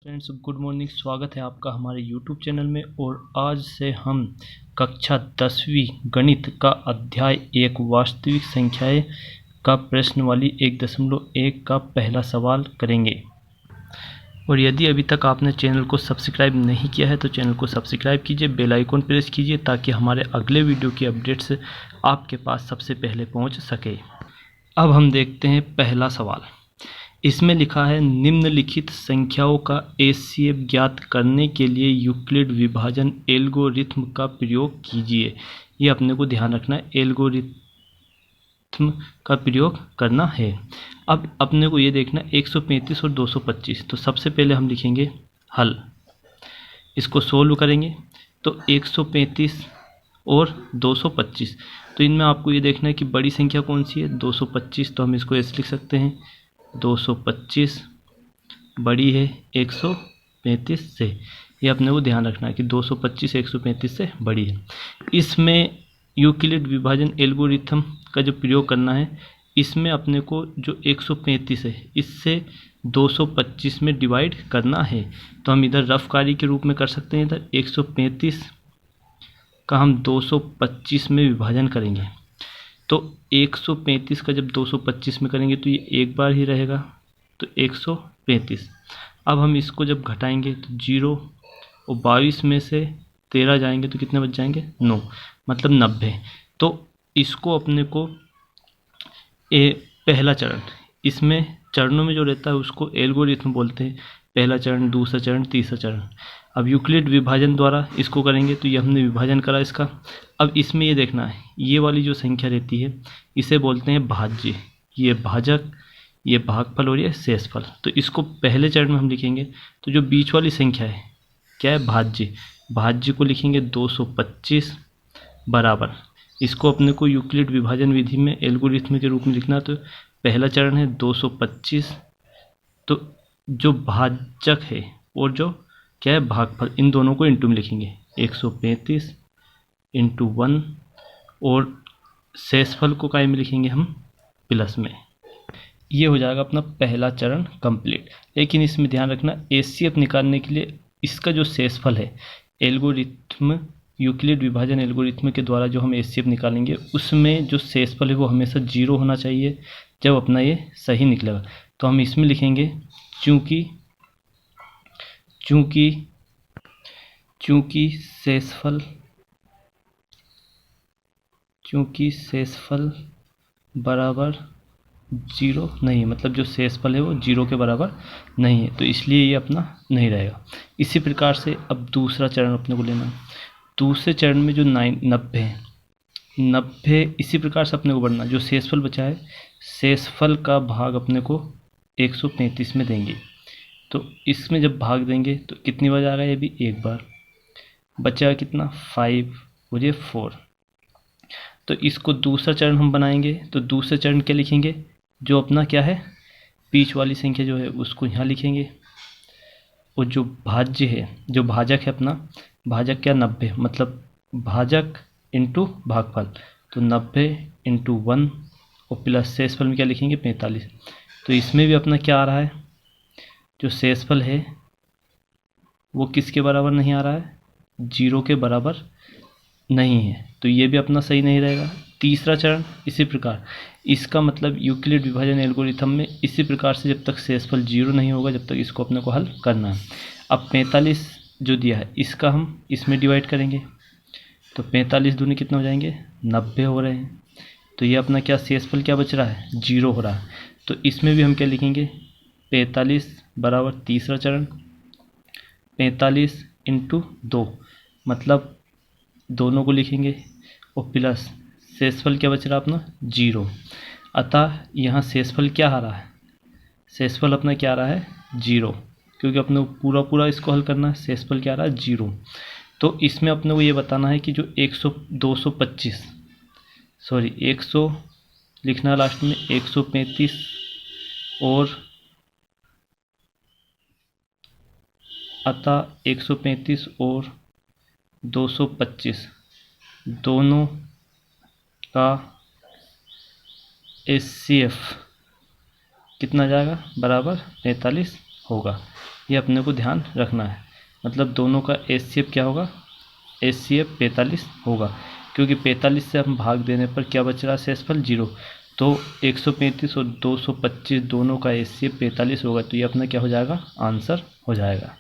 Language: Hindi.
Friends, good morning. स्वागत है आपका हमारे यूट्यूब चैनल में। और आज से हम कक्षा 10वीं गणित का अध्याय 1 वास्तविक संख्याएं का प्रश्न वाली 1.1 का पहला सवाल करेंगे। और यदि अभी तक आपने चैनल को सब्सक्राइब नहीं किया है तो चैनल को सब्सक्राइब कीजिए, बेल आइकन प्रेस कीजिए ताकि हमारे अगले वीडियो की अपडेट्स आपके पास सबसे पहले पहुंच सके। अब हम देखते हैं पहला सवाल। इसमें लिखा है, निम्नलिखित संख्याओं का एचसीएफ ज्ञात करने के लिए यूक्लिड विभाजन एल्गोरिथ्म का प्रयोग कीजिए। ये अपने को ध्यान रखना है, एल्गोरिथ्म का प्रयोग करना है। अब अपने को ये देखना 135 और 225। तो सबसे पहले हम लिखेंगे हल, इसको सोल्व करेंगे। तो 135 और 225, तो इनमें आपको ये देखना है कि बड़ी संख्या कौन सी है, 225। तो हम इसको ऐसे लिख सकते हैं, 225 बड़ी है 135 से। ये अपने को ध्यान रखना है कि 225 135 से बड़ी है। इसमें यूक्लिड विभाजन एल्गोरिथम का जो प्रयोग करना है, इसमें अपने को जो 135 है इससे 225 में डिवाइड करना है। तो हम इधर रफ कार्य के रूप में कर सकते हैं। इधर 135 का हम 225 में विभाजन करेंगे। तो 135 का जब 225 में करेंगे तो ये एक बार ही रहेगा, तो 135। अब हम इसको जब घटाएंगे तो 0 और 22 में से 13 जाएंगे तो कितने बच जाएंगे, 9, मतलब 90। तो इसको अपने को पहला चरण, इसमें चरणों में जो रहता है उसको एल्गोरिथम बोलते हैं। पहला चरण, दूसरा चरण, तीसरा चरण। अब यूक्लिड विभाजन द्वारा इसको करेंगे तो ये हमने विभाजन करा इसका। अब इसमें ये देखना है, ये वाली जो संख्या रहती है इसे बोलते हैं भाज्य, ये भाजक, ये भागफल और ये शेषफल। तो इसको पहले चरण में हम लिखेंगे। तो जो बीच वाली संख्या है क्या है, भाज्य। भाज्य को लिखेंगे 225 बराबर, इसको अपने को यूक्लिड विभाजन विधि में एल्गोरिथम के रूप में लिखना। तो पहला चरण है 225, तो जो भाजक है और जो क्या है भागफल, इन दोनों को इंटू में लिखेंगे, 135 इंटू 1, और शेषफल को काय में लिखेंगे हम, प्लस में। ये हो जाएगा अपना पहला चरण कंप्लीट। लेकिन इसमें ध्यान रखना, एचसीएफ निकालने के लिए इसका जो शेषफल है, एल्गोरिथम यूक्लिड विभाजन एल्गोरिथम के द्वारा जो हम एचसीएफ निकालेंगे उसमें जो शेषफल है वो हमेशा 0 होना चाहिए जब अपना ये सही निकलेगा। तो हम इसमें लिखेंगे चूंकि शेषफल बराबर 0 नहीं है, मतलब जो शेषफल है वो 0 के बराबर नहीं है, तो इसलिए ये अपना नहीं रहेगा। इसी प्रकार से अब दूसरा चरण अपने को लेना है। दूसरे चरण में जो 90 है, 90 इसी प्रकार से अपने को बढ़ना। जो शेषफल बचा है, शेषफल का भाग अपने को 135 में देंगे। तो इसमें जब भाग देंगे तो कितनी बार आ रहा है, ये भी एक बार बचा, कितना 5 और ये 4। तो इसको दूसरा चरण हम बनाएंगे। तो दूसरे चरण क्या लिखेंगे, जो अपना क्या है बीच वाली संख्या जो है उसको यहाँ लिखेंगे, और जो भाज्य है, जो भाजक है अपना, भाजक क्या 90, मतलब भाजक इंटू भागफल। तो 90 इंटू 1 और प्लस शेषफल में क्या लिखेंगे, 45। तो इसमें भी अपना क्या आ रहा है, जो शेषफल है वो किसके बराबर नहीं आ रहा है, 0 के बराबर नहीं है, तो ये भी अपना सही नहीं रहेगा। तीसरा चरण इसी प्रकार, इसका मतलब यूक्लिड विभाजन एल्गोरिथम में इसी प्रकार से जब तक शेषफल 0 नहीं होगा जब तक इसको अपने को हल करना है। अब 45 जो दिया है इसका हम इसमें डिवाइड करेंगे। तो 45 दूनी कितना हो जाएंगे, 90 हो रहे हैं। तो ये अपना क्या शेषफल क्या बच रहा है, 0 हो रहा है। तो इसमें भी हम क्या लिखेंगे, 45 बराबर तीसरा चरण, 45 इंटू 2, मतलब दोनों को लिखेंगे, और प्लस शेषफल क्या बच रहा है अपना 0। अतः यहाँ शेषफल क्या आ रहा है, शेषफल अपना क्या आ रहा है 0, क्योंकि अपने को पूरा इसको हल करना है। शेषफल क्या आ रहा है 0। तो इसमें अपने को ये बताना है कि जो 100 लिखना लास्ट में, 135 और अतः 135 और 225 दोनों का एचसीएफ कितना जाएगा, बराबर 45 होगा। ये अपने को ध्यान रखना है। मतलब दोनों का HCF क्या होगा, HCF 45 होगा, क्योंकि 45 से हम भाग देने पर क्या बच रहा है शेषफल 0। तो 135 और 225 दोनों का HCF 45 होगा, तो ये अपना क्या हो जाएगा, आंसर हो जाएगा।